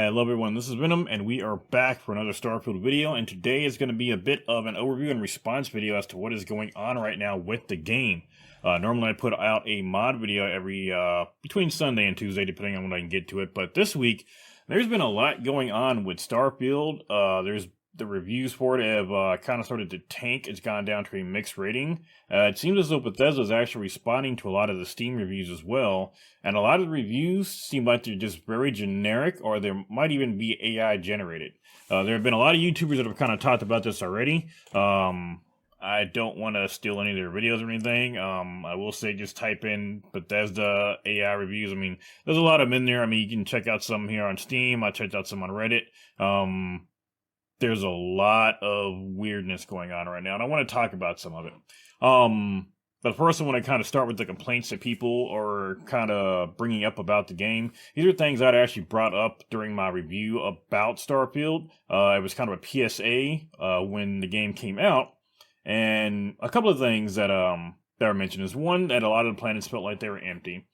Hello everyone, this is Venom, and we are back for another Starfield video, and today is going to be a bit of an overview and response video as to what is going on right now with the game. Normally I put out a mod video every, between Sunday and Tuesday, depending on when I can get to it, but this week, there's been a lot going on with Starfield. The reviews for it have kind of started to tank. It's gone down to a mixed rating. It seems as though Bethesda is actually responding to a lot of the Steam reviews as well. And a lot of the reviews seem like they're just very generic, or there might even be AI generated. There have been a lot of YouTubers that have kind of talked about this already. I don't want to steal any of their videos or anything. I will say just type in Bethesda AI reviews. I mean, there's a lot of them in there. I mean, you can check out some here on Steam. I checked out some on Reddit. There's a lot of weirdness going on right now, and I want to talk about some of it. But first, I want to kind of start with the complaints that people are kind of bringing up about the game. These are things I'd actually brought up during my review about Starfield. It was kind of a PSA when the game came out, and a couple of things that are mentioned is one, that a lot of the planets felt like they were empty.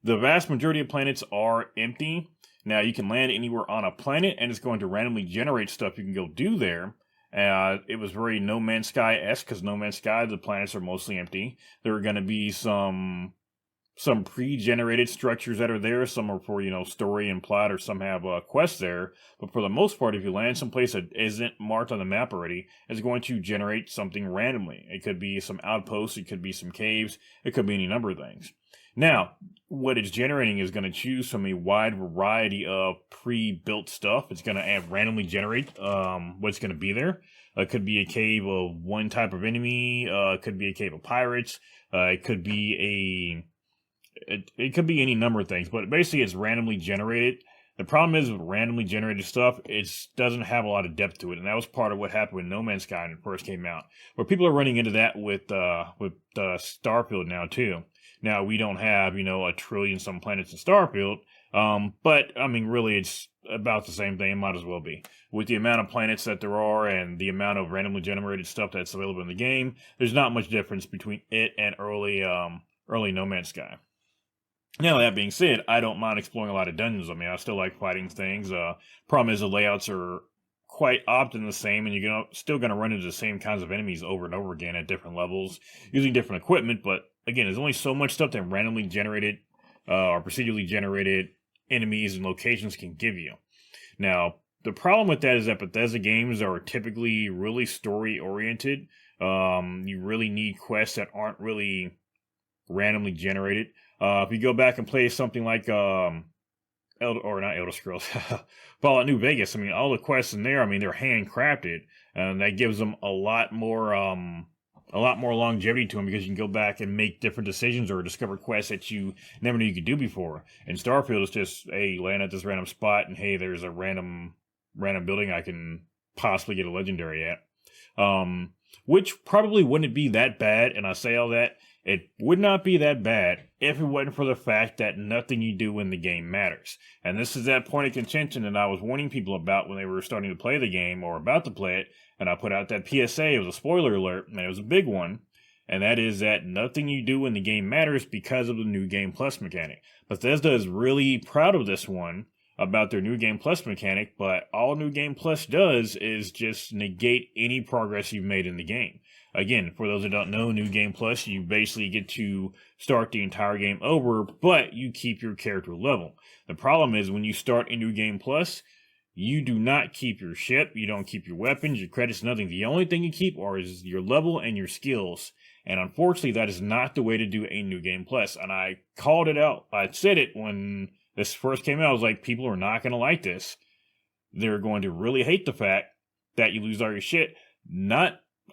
The vast majority of planets are empty. Now, you can land anywhere on a planet, and it's going to randomly generate stuff you can go do there. It was very No Man's Sky-esque, because No Man's Sky, the planets are mostly empty. There are going to be some pre-generated structures that are there. Some are for, story and plot, or some have quests there. But for the most part, if you land someplace that isn't marked on the map already, it's going to generate something randomly. It could be some outposts, it could be some caves, it could be any number of things. Now, what it's generating is going to choose from a wide variety of pre-built stuff. It's going to randomly generate what's going to be there. It could be a cave of one type of enemy. It could be a cave of pirates. It could be it could be any number of things. But basically, it's randomly generated. The problem is with randomly generated stuff, it doesn't have a lot of depth to it, and that was part of what happened with No Man's Sky when it first came out. Where people are running into that with Starfield now too. Now, we don't have, a trillion some planets in Starfield, but, I mean, really, it's about the same thing. It might as well be. With the amount of planets that there are and the amount of randomly generated stuff that's available in the game, there's not much difference between it and early No Man's Sky. Now, that being said, I don't mind exploring a lot of dungeons. I mean, I still like fighting things. Problem is the layouts are quite often the same, and you're still going to run into the same kinds of enemies over and over again at different levels, using different equipment, but again, there's only so much stuff that randomly generated or procedurally generated enemies and locations can give you. Now, the problem with that is that Bethesda games are typically really story-oriented. You really need quests that aren't really randomly generated. If you go back and play something like not Elder Scrolls, Fallout New Vegas, I mean, all the quests in there, I mean, they're handcrafted, and that gives them a lot more longevity to them, because you can go back and make different decisions or discover quests that you never knew you could do before. In Starfield, it's just, hey, land at this random spot, and hey, there's a random building I can possibly get a legendary at. Which probably wouldn't be that bad, and I say all that, it would not be that bad if it wasn't for the fact that nothing you do in the game matters. And this is that point of contention that I was warning people about when they were starting to play the game or about to play it. And I put out that PSA. It was a spoiler alert, and it was a big one. And that is that nothing you do in the game matters because of the New Game Plus mechanic. Bethesda is really proud of this one, about their New Game Plus mechanic, but all New Game Plus does is just negate any progress you've made in the game. Again, for those that don't know, New Game Plus, you basically get to start the entire game over, but you keep your character level. The problem is when you start a New Game Plus, you do not keep your ship, you don't keep your weapons, your credits, nothing. The only thing you keep is your level and your skills. And unfortunately, that is not the way to do a New Game Plus. And I called it out. I said it when this first came out. I was like, people are not going to like this. They're going to really hate the fact that you lose all your shit.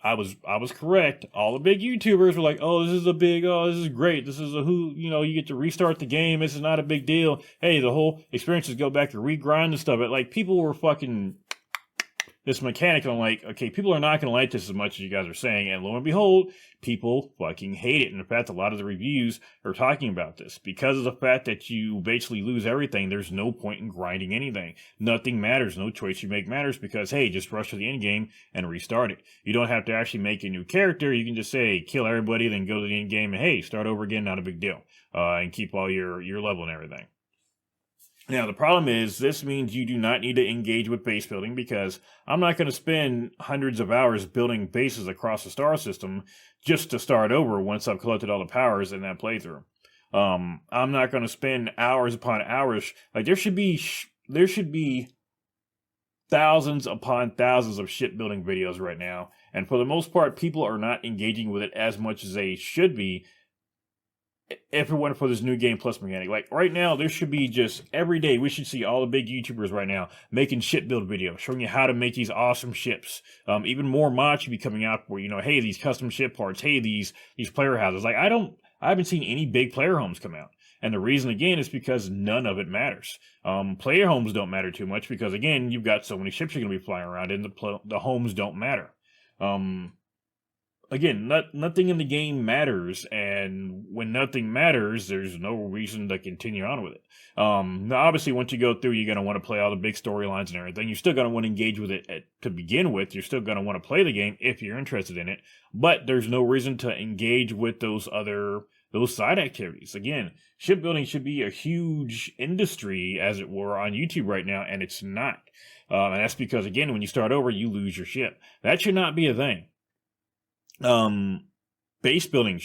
I was correct. All the big YouTubers were like, oh, this is great. This is you get to restart the game. This is not a big deal. Hey, the whole experience is go back to regrind and stuff. But like, people were fucking this mechanic, and I'm like, okay, people are not going to like this as much as you guys are saying, and lo and behold, people fucking hate it. And in fact, a lot of the reviews are talking about this. Because of the fact that you basically lose everything, there's no point in grinding anything. Nothing matters. No choice you make matters, because, hey, just rush to the end game and restart it. You don't have to actually make a new character. You can just say, kill everybody, then go to the end game, and hey, start over again, not a big deal. And keep all your level and everything. Now, the problem is this means you do not need to engage with base building, because I'm not going to spend hundreds of hours building bases across the star system just to start over once I've collected all the powers in that playthrough. I'm not going to spend hours upon hours. Like, there should be thousands upon thousands of shipbuilding videos right now, and for the most part, people are not engaging with it as much as they should be if it weren't for this new game plus mechanic. Like, right now, there should be just every day, we should see all the big YouTubers right now making ship build videos, showing you how to make these awesome ships. Even more mods should be coming out for, hey, these custom ship parts, hey, these player houses. Like, I haven't seen any big player homes come out. And the reason, again, is because none of it matters. Player homes don't matter too much because, again, you've got so many ships you're going to be flying around, and the homes don't matter. Again, nothing in the game matters, and when nothing matters, there's no reason to continue on with it. Now, obviously, once you go through, you're going to want to play all the big storylines and everything. You're still going to want to engage with it to begin with. You're still going to want to play the game if you're interested in it, but there's no reason to engage with those side activities. Again, shipbuilding should be a huge industry, as it were, on YouTube right now, and it's not. And that's because, again, when you start over, you lose your ship. That should not be a thing. Base building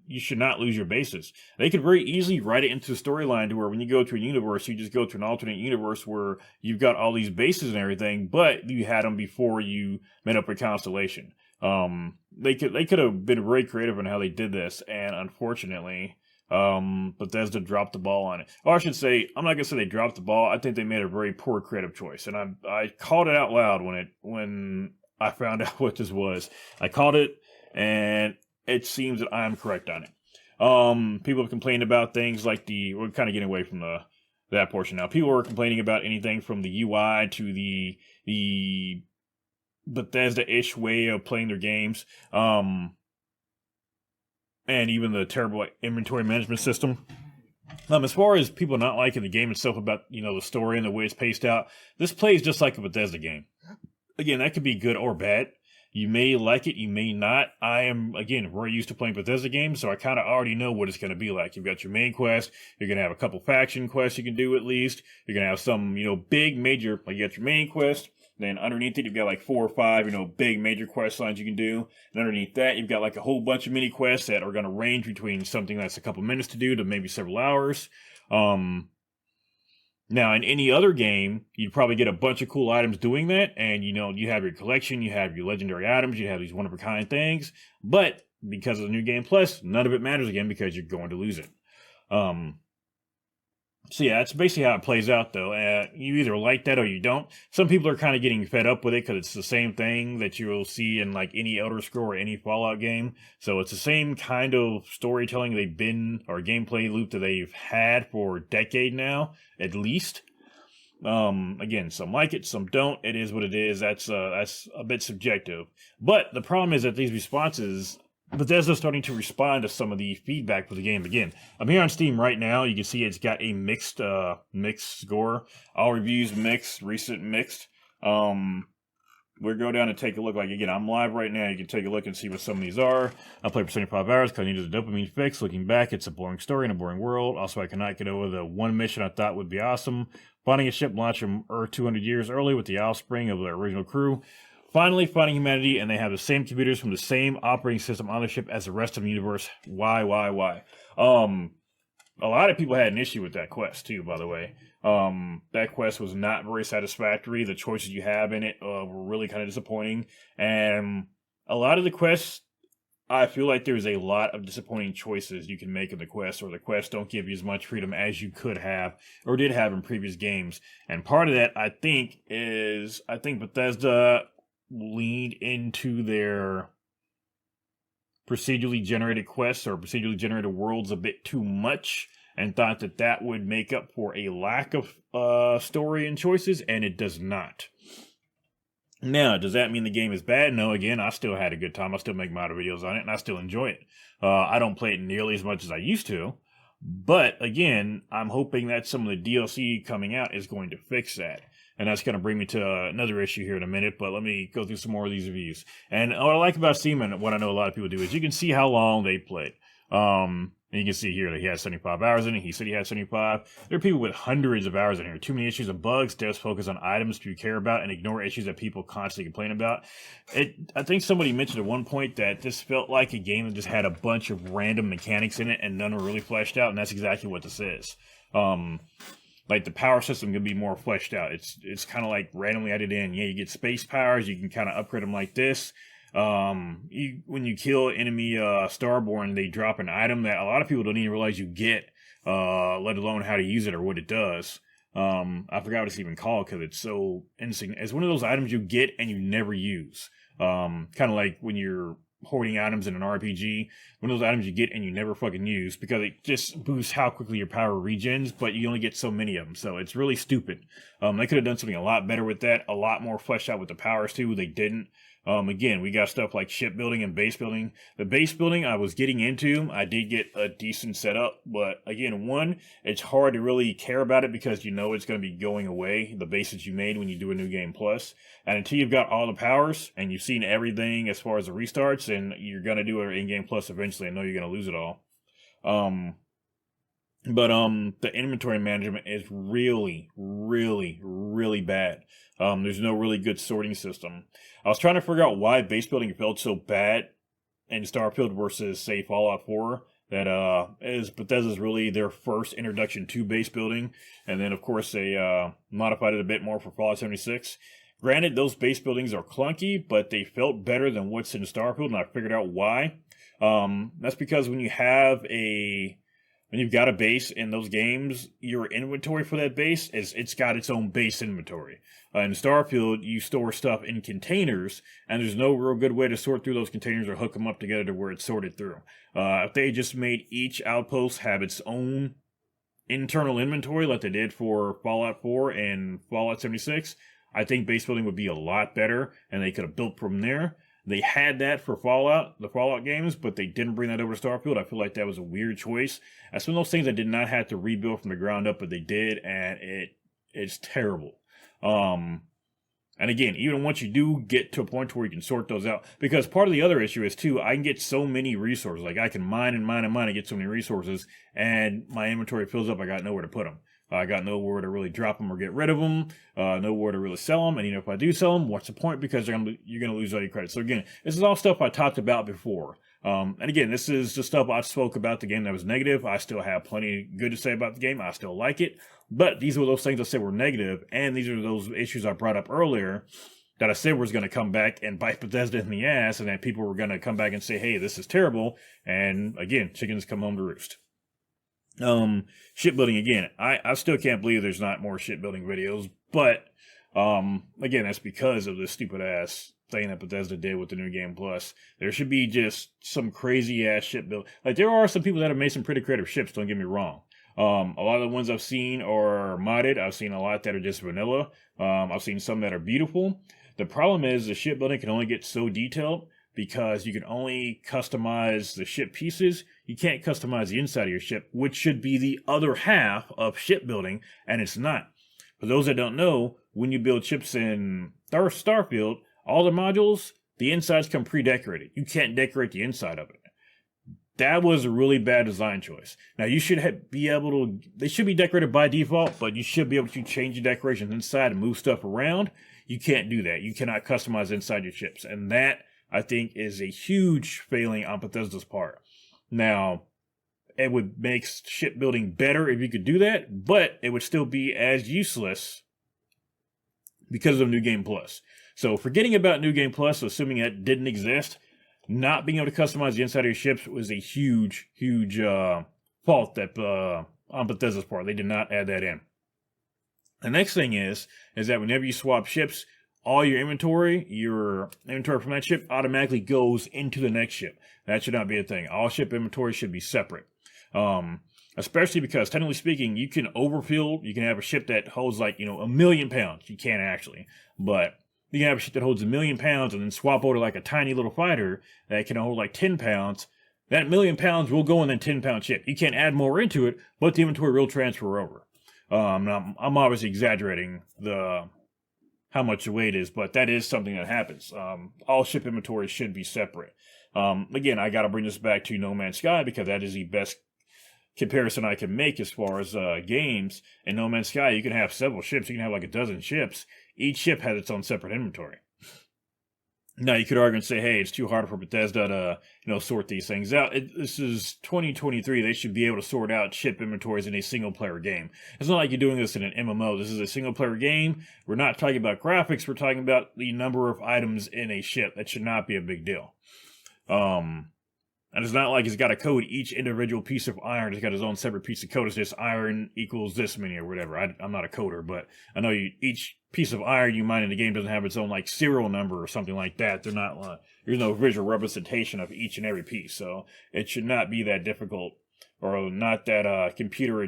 you should not lose your bases. They could very easily write it into the storyline to where when you go to a universe, you just go to an alternate universe where you've got all these bases and everything, but you had them before you met up with Constellation. They could have been very creative in how they did this, and unfortunately, Bethesda dropped the ball on it. Or I should say, I'm not gonna say they dropped the ball. I think they made a very poor creative choice, and I called it out loud when I found out what this was. I called it, and it seems that I'm correct on it. People have complained about things like we're kind of getting away from that portion now. People were complaining about anything from the UI to the Bethesda-ish way of playing their games, and even the terrible inventory management system. As far as people not liking the game itself, about the story and the way it's paced out, this plays just like a Bethesda game. Again, that could be good or bad. You may like it, you may not. I am, again, very used to playing Bethesda games, so I kind of already know what it's going to be like. You've got your main quest, you're going to have a couple faction quests you can do at least, you're going to have some, big major, like you got your main quest, then underneath it you've got like 4 or 5, big major quest lines you can do, and underneath that you've got like a whole bunch of mini quests that are going to range between something that's a couple minutes to do to maybe several hours. Now, in any other game, you'd probably get a bunch of cool items doing that, and you have your collection, you have your legendary items, you have these one-of-a-kind things, but because of the new game plus, none of it matters again because you're going to lose it. So yeah, that's basically how it plays out, though. You either like that or you don't. Some people are kind of getting fed up with it because it's the same thing that you'll see in like any Elder Scrolls or any Fallout game. So it's the same kind of storytelling or gameplay loop that they've had for a decade now, at least. Again, some like it, some don't. It is what it is. That's a bit subjective. But the problem is that these responses, Bethesda's starting to respond to some of the feedback for the game. Again, I'm here on Steam right now. You can see it's got a mixed score. All reviews mixed, recent mixed. We'll go down and take a look. Like, again, I'm live right now. You can take a look and see what some of these are. I played for 75 hours because I needed a dopamine fix. Looking back, it's a boring story in a boring world. Also, I cannot get over the one mission I thought would be awesome. Finding a ship launched from Earth 200 years early with the offspring of the original crew. Finally finding humanity, and they have the same computers from the same operating system on the ship as the rest of the universe. Why? A lot of people had an issue with that quest, too, by the way. That quest was not very satisfactory. The choices you have in it were really kind of disappointing. And a lot of the quests, I feel like there's a lot of disappointing choices you can make in the quest, or the quests don't give you as much freedom as you could have, or did have in previous games. And part of that, I think Bethesda leaned into their procedurally generated quests or procedurally generated worlds a bit too much, and thought that would make up for a lack of story and choices, and it does not. Now, does that mean the game is bad? No, again, I still had a good time. I still make mod videos on it, and I still enjoy it. I don't play it nearly as much as I used to, but again, I'm hoping that some of the DLC coming out is going to fix that. And that's going to bring me to another issue here in a minute, but let me go through some more of these reviews. And what I like about Steam, and what I know a lot of people do, is you can see how long they played. And you can see here that he has 75 hours in it. He said he had 75. There are people with hundreds of hours in here. Too many issues and bugs. Devs focus on items you care about and ignore issues that people constantly complain about. I think somebody mentioned at one point that this felt like a game that just had a bunch of random mechanics in it and none were really fleshed out, and that's exactly what this is. Like the power system can be more fleshed out. It's kind of like randomly added in. Yeah, you get space powers. You can kind of upgrade them like this. When you kill enemy Starborn, they drop an item that a lot of people don't even realize you get, let alone how to use it or what it does. I forgot what it's even called because it's so insignificant. It's one of those items you get and you never use. Kind of like when you're hoarding items in an RPG, one of those items you get and you never fucking use because it just boosts how quickly your power regens, but you only get so many of them. So it's really stupid. They could have done something a lot better with that, a lot more fleshed out with the powers too. They didn't. Again, we got stuff like shipbuilding and base building. The base building I was getting into, I did get a decent setup, but again, one, it's hard to really care about it because you know it's going to be going away, the bases you made when you do a new game plus. And until you've got all the powers and you've seen everything as far as the restarts, and you're going to do an in-game plus eventually, I know you're going to lose it all. But the inventory management is really, really, really bad. There's no really good sorting system. I was trying to figure out why base building felt so bad in Starfield versus, say, Fallout 4. That is Bethesda's really their first introduction to base building. And then, of course, they modified it a bit more for Fallout 76. Granted, those base buildings are clunky, but they felt better than what's in Starfield, and I figured out why. That's because when you've got a base in those games, your inventory for that base it's got its own base inventory. In Starfield, you store stuff in containers, and there's no real good way to sort through those containers or hook them up together to where it's sorted through. If they just made each outpost have its own internal inventory like they did for Fallout 4 and Fallout 76, I think base building would be a lot better, and they could have built from there. They had that for the Fallout games, but they didn't bring that over to Starfield. I feel like that was a weird choice. That's one of those things I did not have to rebuild from the ground up, but they did, and it's terrible. And again, even once you do get to a point where you can sort those out, because part of the other issue is too, I can get so many resources. Like I can mine and mine and mine and get so many resources, and my inventory fills up. I got nowhere to put them. I got nowhere to really drop them or get rid of them, nowhere to really sell them. And even if I do sell them, what's the point? Because you're going to lose all your credit. So again, this is all stuff I talked about before. And again, this is the stuff I spoke about the game that was negative. I still have plenty good to say about the game. I still like it. But these were those things I said were negative, and these are those issues I brought up earlier that I said was going to come back and bite Bethesda in the ass, and that people were going to come back and say, hey, this is terrible. And again, chickens come home to roost. Shipbuilding again. I still can't believe there's not more shipbuilding videos, but again, that's because of this stupid ass thing that Bethesda did with the new game plus. There should be just some crazy ass shipbuilding. Like there are some people that have made some pretty creative ships, don't get me wrong. A lot of the ones I've seen are modded. I've seen a lot that are just vanilla. I've seen some that are beautiful. The problem is the shipbuilding can only get so detailed because you can only customize the ship pieces. You can't customize the inside of your ship, which should be the other half of shipbuilding, and it's not. For those that don't know, when you build ships in Starfield, all the modules, the insides come pre-decorated. You can't decorate the inside of it. That was a really bad design choice. Now, you should be able to, they should be decorated by default, but you should be able to change the decorations inside and move stuff around. You can't do that. You cannot customize inside your ships, and that, I think, is a huge failing on Bethesda's part. Now, it would make shipbuilding better if you could do that, but it would still be as useless because of New Game Plus. So, forgetting about New Game Plus, assuming that didn't exist, not being able to customize the inside of your ships was a huge, huge fault that on Bethesda's part. They did not add that in. The next thing is that whenever you swap ships, all your inventory from that ship automatically goes into the next ship. That should not be a thing. All ship inventory should be separate. Especially because, technically speaking, you can overfill. You can have a ship that holds like, 1 million pounds. You can't actually. But you can have a ship that holds 1 million pounds and then swap over like a tiny little fighter that can hold like 10 pounds. That 1 million pounds will go in that 10-pound ship. You can't add more into it, but the inventory will transfer over. Now, I'm obviously exaggerating how much the weight is, but that is something that happens. All ship inventories should be separate. Again, I got to bring this back to No Man's Sky because that is the best comparison I can make as far as games. In No Man's Sky, you can have several ships. You can have like a dozen ships. Each ship has its own separate inventory. Now, you could argue and say, hey, it's too hard for Bethesda to, sort these things out. This is 2023. They should be able to sort out ship inventories in a single-player game. It's not like you're doing this in an MMO. This is a single-player game. We're not talking about graphics. We're talking about the number of items in a ship. That should not be a big deal. And it's not like it's got to code each individual piece of iron. It's got its own separate piece of code. It's just iron equals this many or whatever. I'm not a coder, but I know each piece of iron you mine in the game doesn't have its own like serial number or something like that. They're not. There's no visual representation of each and every piece, so it should not be that difficult or not that computer or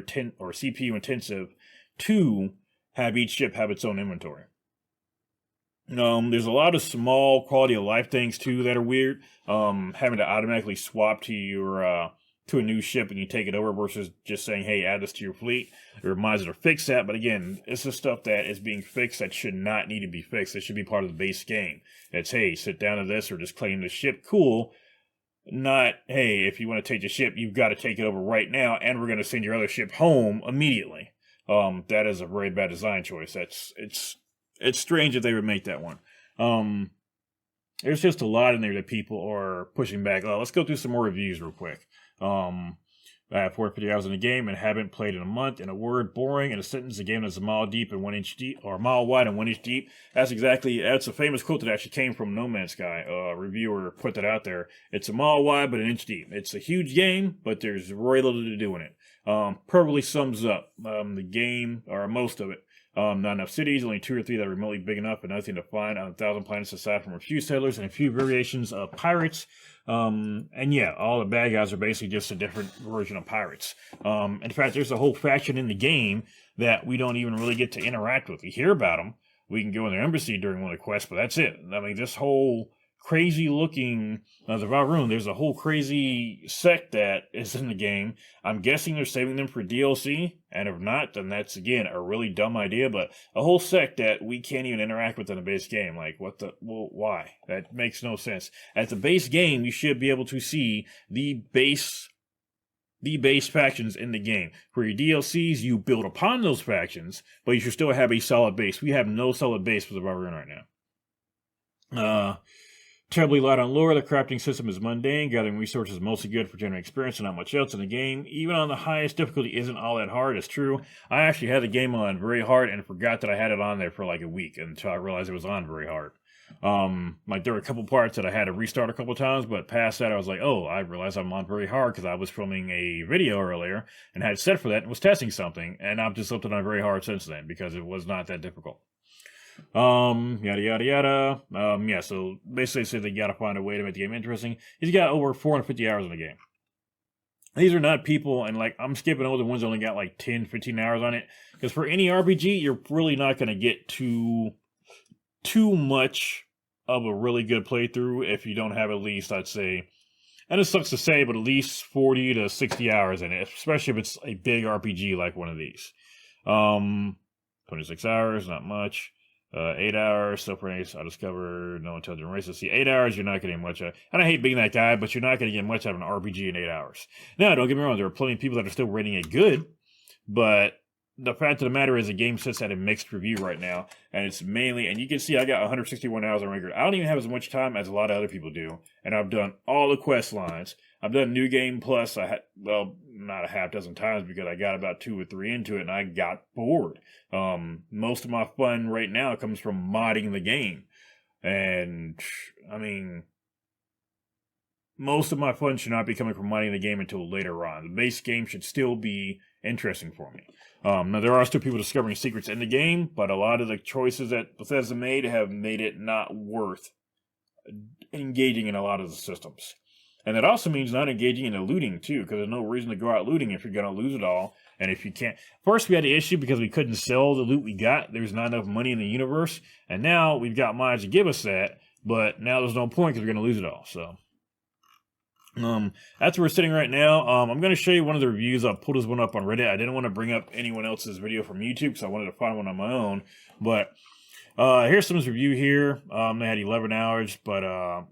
CPU intensive to have each ship have its own inventory. There's a lot of small quality of life things too that are weird. Having to automatically swap to your to a new ship and you take it over versus just saying, hey, add this to your fleet. It reminds you to fix that, but again, this is stuff that is being fixed that should not need to be fixed. It should be part of the base game. It's, hey, sit down to this or just claim the ship, cool. Not, hey, if you want to take the ship, you've got to take it over right now, and we're going to send your other ship home immediately. That is a very bad design choice. It's strange that they would make that one. There's just a lot in there that people are pushing back. Let's go through some more reviews real quick. I have 450 hours in the game and haven't played in a month. In a word, boring. In a sentence, the game is a mile deep and 1 inch deep, or a mile wide and 1 inch deep. That's a famous quote that actually came from No Man's Sky. A reviewer put that out there. It's a mile wide but 1 inch deep. It's a huge game, but there's very little to do in it. Perfectly sums up the game, or most of it. Not enough cities, only 2 or 3 that are remotely big enough, but nothing to find on 1,000 planets aside from a few settlers and a few variations of pirates. And yeah, all the bad guys are basically just a different version of pirates. In fact, there's a whole faction in the game that we don't even really get to interact with. We hear about them. We can go in their embassy during one of the quests, but that's it. I mean, this whole crazy looking, the Valroon, there's a whole crazy sect that is in the game. I'm guessing they're saving them for DLC, and if not, then that's, again, a really dumb idea, but a whole sect that we can't even interact with in the base game. Like, why? That makes no sense. At the base game, you should be able to see the base factions in the game. For your DLCs, you build upon those factions, but you should still have a solid base. We have no solid base for the Valroon right now. Terribly light on lore, the crafting system is mundane, gathering resources is mostly good for generating experience and not much else in the game. Even on the highest difficulty isn't all that hard, it's true. I actually had the game on very hard and forgot that I had it on there for like a week until I realized it was on very hard. Like there were a couple parts that I had to restart a couple times, but past that I was like, oh, I realized I'm on very hard because I was filming a video earlier and had it set for that and was testing something, and I've just left it on very hard since then because it was not that difficult. Yada yada yada. Yeah, so basically say they gotta find a way to make the game interesting. He's got over 450 hours in the game. These are not people, and like I'm skipping over the ones that only got like 10, 15 hours on it, because for any RPG, you're really not gonna get too much of a really good playthrough if you don't have at least, I'd say, and it sucks to say, but at least 40 to 60 hours in it, especially if it's a big RPG like one of these. 26 hours, not much. 8 hours, so for instance, I discovered no intelligent races. See, 8 hours, you're not getting much. And I hate being that guy, but you're not going to get much out of an RPG in 8 hours. Now, don't get me wrong, there are plenty of people that are still rating it good, but the fact of the matter is the game sits at a mixed review right now, and it's mainly, and you can see I got 161 hours on record. I don't even have as much time as a lot of other people do, and I've done all the quest lines. I've done New Game Plus, not a half dozen times because I got about 2 or 3 into it and I got bored. Most of my fun right now comes from modding the game. And, I mean, most of my fun should not be coming from modding the game until later on. The base game should still be interesting for me. Now, there are still people discovering secrets in the game, but a lot of the choices that Bethesda made have made it not worth engaging in a lot of the systems. And that also means not engaging in the looting, too, because there's no reason to go out looting if you're going to lose it all. And if you can't... First, we had the issue because we couldn't sell the loot we got. There's not enough money in the universe. And now we've got mods to give us that, but now there's no point because we're going to lose it all. So, that's where we're sitting right now. I'm going to show you one of the reviews. I pulled this one up on Reddit. I didn't want to bring up anyone else's video from YouTube because I wanted to find one on my own. But Here's someone's review here. They had 11 hours, but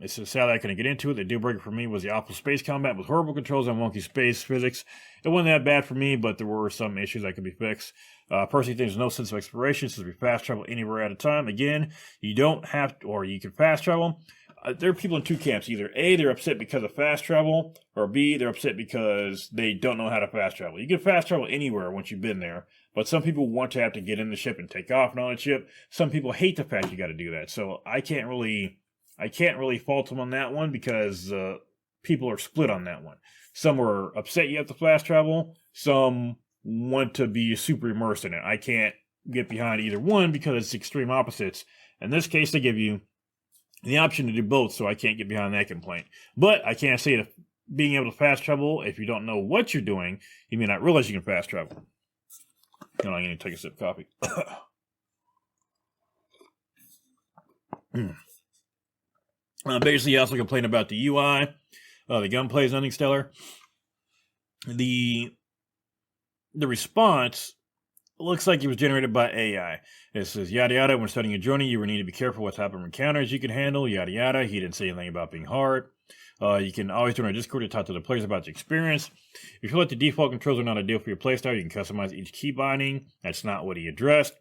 it's so sad I couldn't get into it. The deal breaker for me was the awful space combat with horrible controls and wonky space physics. It wasn't that bad for me, but there were some issues that could be fixed. Personally, there's no sense of exploration since we fast travel anywhere at a time. Again, you don't have to, or you can fast travel. There are people in two camps. Either A, they're upset because of fast travel, or B, they're upset because they don't know how to fast travel. You can fast travel anywhere once you've been there, but some people want to have to get in the ship and take off and on the ship. Some people hate the fact you got to do that. So I can't really fault them on that one because people are split on that one. Some are upset you have to fast travel. Some want to be super immersed in it. I can't get behind either one because it's extreme opposites. In this case, they give you the option to do both, so I can't get behind that complaint. But I can't say that being able to fast travel, if you don't know what you're doing, you may not realize you can fast travel. Hold on, I'm going to take a sip of coffee. Basically, he also complained about the UI. The gunplay is nothing stellar. The response looks like it was generated by AI. It says, yada yada, when starting a journey, you will need to be careful what type of encounters you can handle, yada yada. He didn't say anything about being hard. You can always join our Discord to talk to the players about the experience. If you feel like the default controls are not ideal for your playstyle, you can customize each key binding. That's not what he addressed.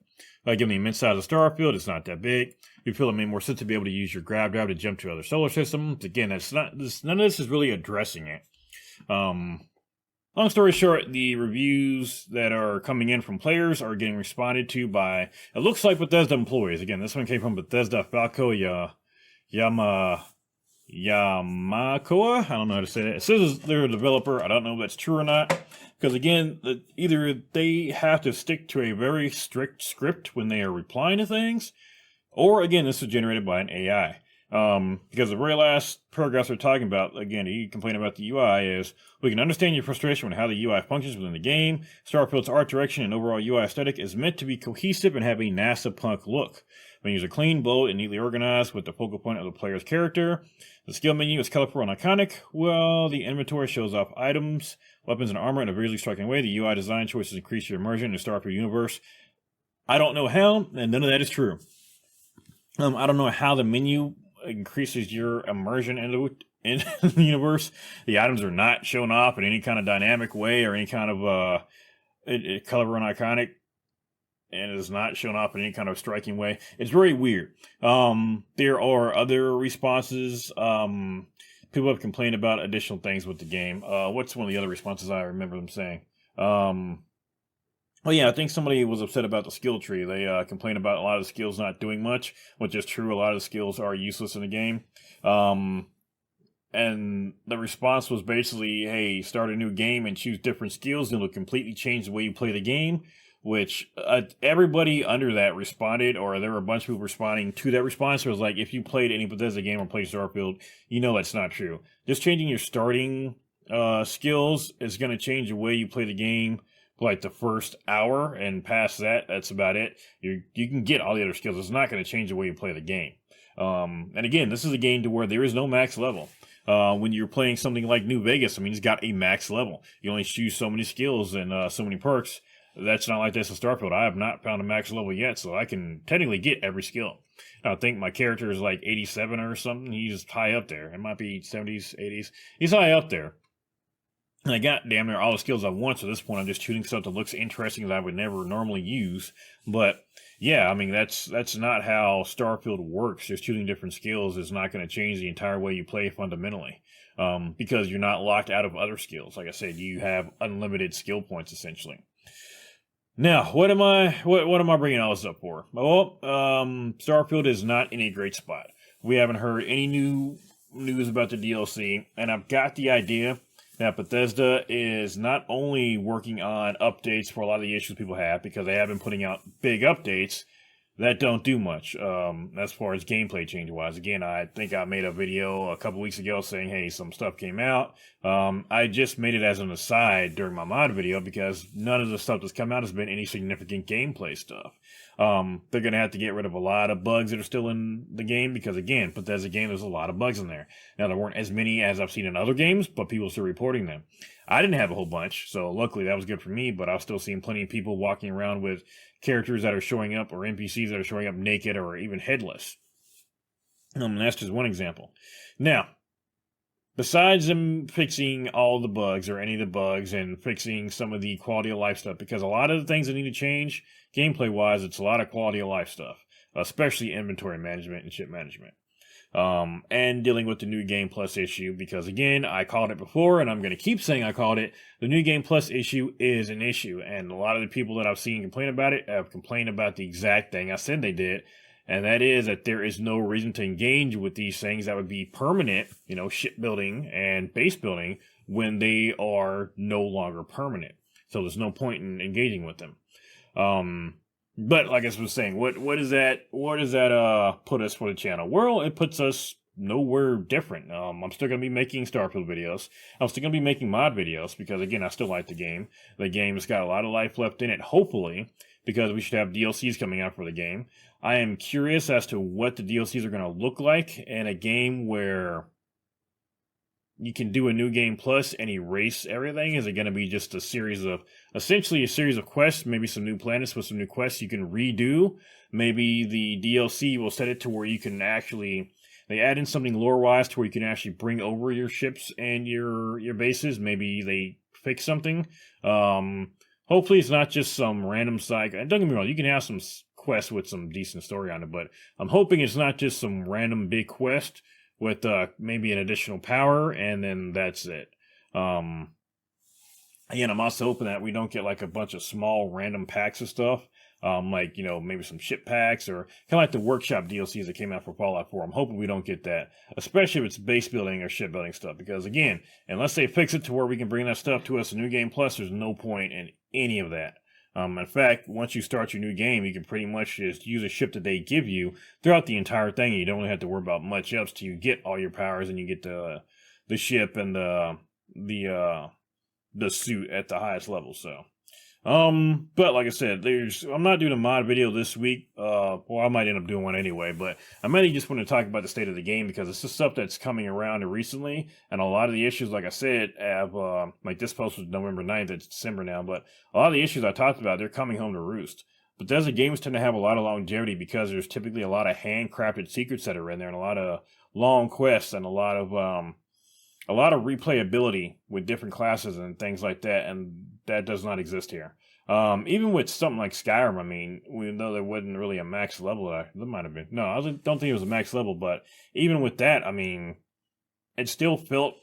Given the immense size of Starfield, it's not that big. You feel it made more sense to be able to use your grab drive to jump to other solar systems. Again, none of this is really addressing it. Long story short, the reviews that are coming in from players are getting responded to by, it looks like Bethesda employees. Again, this one came from Bethesda Falco Yamakoa. I don't know how to say that. It says they're a developer. I don't know if that's true or not. Because again, either they have to stick to a very strict script when they are replying to things, or again, this is generated by an AI. Because the very last paragraphs we're talking about, again, he complained about the UI is, we can understand your frustration with how the UI functions within the game. Starfield's art direction and overall UI aesthetic is meant to be cohesive and have a NASA punk look. Menus are clean, bold, and neatly organized with the focal point of the player's character. The skill menu is colorful and iconic, while the inventory shows off items, weapons, and armor in a visually striking way. The UI design choices increase your immersion in the Starfield universe. I don't know how, and none of that is true. I don't know how the menu increases your immersion in the universe. The items are not shown off in any kind of dynamic way or any kind of color and iconic, and it is not shown off in any kind of striking way. It's very weird. There are other responses. People have complained about additional things with the game. What's one of the other responses I remember them saying? Well, yeah, I think somebody was upset about the skill tree. They complained about a lot of the skills not doing much, which is true. A lot of the skills are useless in the game. And the response was basically, hey, start a new game and choose different skills, and it'll completely change the way you play the game, which everybody under that responded, or there were a bunch of people responding to that response. So it was like, if you played any Bethesda game or played Starfield, you know that's not true. Just changing your starting skills is going to change the way you play the game. Like the first hour, and past that, that's about it. You can get all the other skills. It's not going to change the way you play the game. And again, this is a game to where there is no max level. When you're playing something like New Vegas, I mean, it's got a max level. You only choose so many skills and so many perks. That's not like this in Starfield. I have not found a max level yet, so I can technically get every skill. I think my character is like 87 or something. He's high up there. It might be 70s, 80s. He's high up there. And I got damn near all the skills I want, so at this point I'm just choosing stuff that looks interesting that I would never normally use. But yeah, I mean, that's not how Starfield works. Just choosing different skills is not going to change the entire way you play fundamentally. Because you're not locked out of other skills. Like I said, you have unlimited skill points essentially. Now, what am I bringing all this up for? Well, Starfield is not in a great spot. We haven't heard any new news about the DLC, and I've got the idea that Bethesda is not only working on updates for a lot of the issues people have, because they have been putting out big updates that don't do much as far as gameplay change-wise. Again, I think I made a video a couple weeks ago saying, hey, some stuff came out. I just made it as an aside during my mod video because none of the stuff that's come out has been any significant gameplay stuff. They're going to have to get rid of a lot of bugs that are still in the game because, again, Bethesda game, there's a lot of bugs in there. Now, there weren't as many as I've seen in other games, but people are still reporting them. I didn't have a whole bunch, so luckily that was good for me, but I was still seeing plenty of people walking around with characters that are showing up or NPCs that are showing up naked or even headless. And that's just one example. Now, besides them fixing all the bugs or any of the bugs and fixing some of the quality of life stuff, because a lot of the things that need to change gameplay wise, it's a lot of quality of life stuff, especially inventory management and ship management. And dealing with the New Game Plus issue, because again, I called it before, and I'm going to keep saying I called it. The New Game Plus issue is an issue, and a lot of the people that I've seen complain about it have complained about the exact thing I said they did, and that is that there is no reason to engage with these things that would be permanent, shipbuilding and base building, when they are no longer permanent. So there's no point in engaging with them. But like I was saying, what does that put us for the channel? Well, it puts us nowhere different. I'm still gonna be making Starfield videos. I'm still gonna be making mod videos because again, I still like the game. The game's got a lot of life left in it, hopefully, because we should have DLCs coming out for the game. I am curious as to what the DLCs are gonna look like in a game where you can do a New Game Plus and erase everything. Is it going to be just essentially a series of quests, maybe some new planets with some new quests you can redo? Maybe the DLC will set it to where you can they add in something lore-wise to where you can actually bring over your ships and your bases. Maybe they fix something. Hopefully it's not just some random side. Don't get me wrong, you can have some quests with some decent story on it, but I'm hoping it's not just some random big quest with maybe an additional power, and then that's it. Again, I'm also hoping that we don't get like a bunch of small random packs of stuff, like, maybe some ship packs, or kind of like the workshop DLCs that came out for Fallout 4. I'm hoping we don't get that, especially if it's base building or ship building stuff, because again, unless they fix it to where we can bring that stuff to us in New Game Plus, there's no point in any of that. In fact, once you start your new game, you can pretty much just use a ship that they give you throughout the entire thing. You don't really have to worry about much else till you get all your powers and you get the ship and the suit at the highest level. So, but like I said, I'm not doing a mod video this week. Well, I might end up doing one anyway, but I mainly just want to talk about the state of the game because it's just stuff that's coming around recently, and a lot of the issues, like I said, have like this post was November 9th, it's December now, but a lot of the issues I talked about, they're coming home to roost. Bethesda games tend to have a lot of longevity because there's typically a lot of handcrafted secrets that are in there, and a lot of long quests, and a lot of replayability with different classes and things like that, and that does not exist here. Even with something like Skyrim, I mean, we know there wasn't really a max level. There might have been. No, I don't think it was a max level, but even with that, I mean, it still felt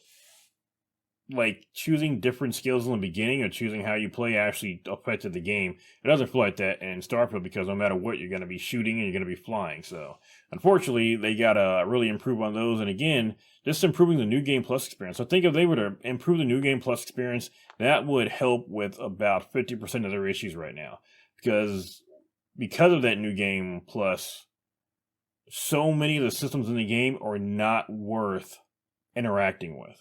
like choosing different skills in the beginning or choosing how you play actually affected the game. It doesn't feel like that in Starfield because no matter what, you're going to be shooting and you're going to be flying. So, unfortunately, they got to really improve on those. And again, just improving the New Game Plus experience. So think if they were to improve the New Game Plus experience, that would help with about 50% of their issues right now. Because of that New Game Plus, so many of the systems in the game are not worth interacting with.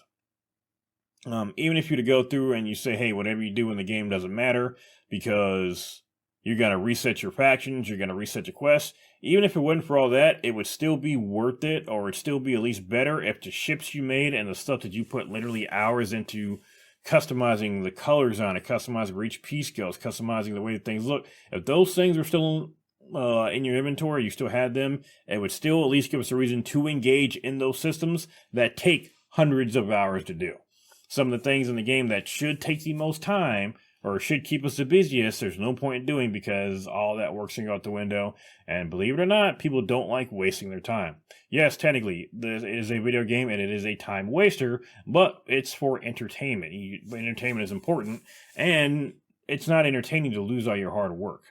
Even if you to go through and you say, hey, whatever you do in the game doesn't matter because you're going to reset your factions, you're going to reset your quests. Even if it wasn't for all that, it would still be worth it, or it'd still be at least better if the ships you made and the stuff that you put literally hours into customizing the colors on it, customizing where each piece goes, customizing the way that things look. If those things are still in your inventory, you still had them, it would still at least give us a reason to engage in those systems that take hundreds of hours to do. Some of the things in the game that should take the most time or should keep us the busiest, there's no point in doing because all that work's going to go out the window. And believe it or not, people don't like wasting their time. Yes, technically, it is a video game and it is a time waster, but it's for entertainment. Entertainment is important, and it's not entertaining to lose all your hard work.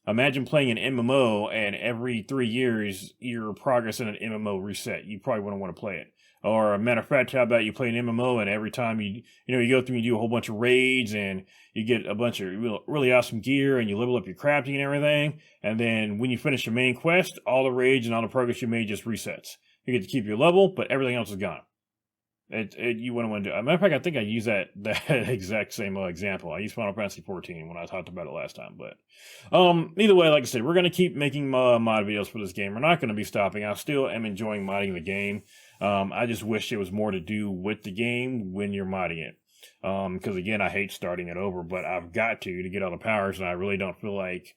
Imagine playing an MMO and every 3 years your progress in an MMO reset. You probably wouldn't want to play it. Or a matter of fact, how about you play an MMO and every time you go through and you do a whole bunch of raids and you get a bunch of really awesome gear and you level up your crafting and everything, and then when you finish your main quest, all the raids and all the progress you made just resets. You get to keep your level, but everything else is gone. You wouldn't want to do it. As a matter of fact, I think I used that exact same example. I used Final Fantasy 14 when I talked about it last time. But either way, like I said, we're going to keep making mod videos for this game. We're not going to be stopping. I still am enjoying modding the game. I just wish there was more to do with the game when you're modding it. Because again, I hate starting it over, but I've got to get all the powers, and I really don't feel like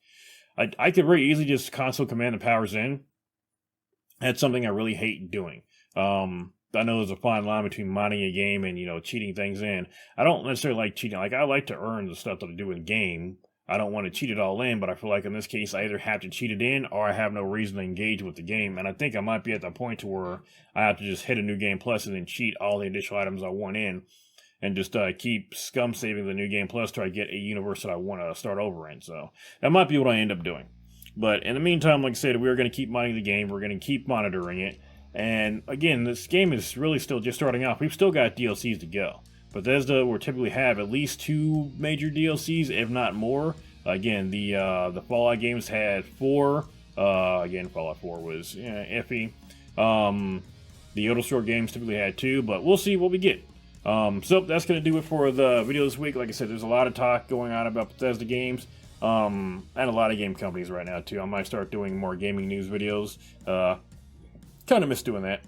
I could very easily just console command the powers in. That's something I really hate doing. I know there's a fine line between modding a game and, cheating things in. I don't necessarily like cheating. Like, I like to earn the stuff that I do in game. I don't want to cheat it all in, but I feel like in this case, I either have to cheat it in or I have no reason to engage with the game. And I think I might be at the point to where I have to just hit a new game plus and then cheat all the additional items I want in and just keep scum saving the new game plus till I get a universe that I want to start over in. So that might be what I end up doing. But in the meantime, like I said, we're going to keep modding the game. We're going to keep monitoring it. And again, this game is really still just starting off. We've still got DLCs to go. Bethesda will typically have at least 2 major DLCs, if not more. Again, the Fallout games had 4. Again, Fallout 4 was iffy. The Elder Scrolls games typically had 2, but we'll see what we get. So that's going to do it for the video this week. Like I said, there's a lot of talk going on about Bethesda games. And a lot of game companies right now, too. I might start doing more gaming news videos. Kind of miss doing that.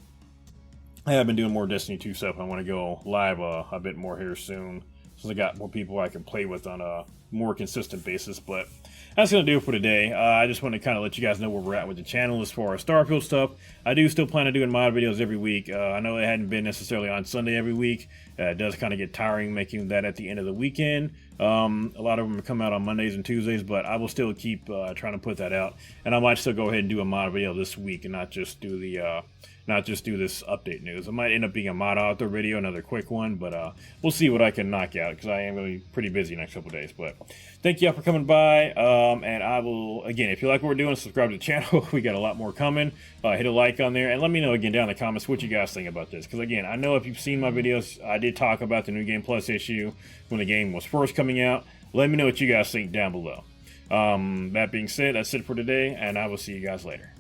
I have been doing more Destiny 2 stuff. I want to go live a bit more here soon, since I got more people I can play with on a more consistent basis. But that's going to do it for today. I just want to kind of let you guys know where we're at with the channel as far as Starfield stuff. I do still plan on doing mod videos every week. I know it hadn't been necessarily on Sunday every week. It does kind of get tiring making that at the end of the weekend. A lot of them come out on Mondays and Tuesdays, but I will still keep trying to put that out. And I might still go ahead and do a mod video this week and not just do this update news. It might end up being a mod author video, another quick one, but we'll see what I can knock out because I am going to be pretty busy next couple of days. But thank you all for coming by, and I will, again, if you like what we're doing, subscribe to the channel. We got a lot more coming. Hit a like on there, and let me know again down in the comments what you guys think about this. Because again, I know if you've seen my videos, I did talk about the New Game Plus issue when the game was first coming out. Let me know what you guys think down below. That being said, that's it for today, and I will see you guys later.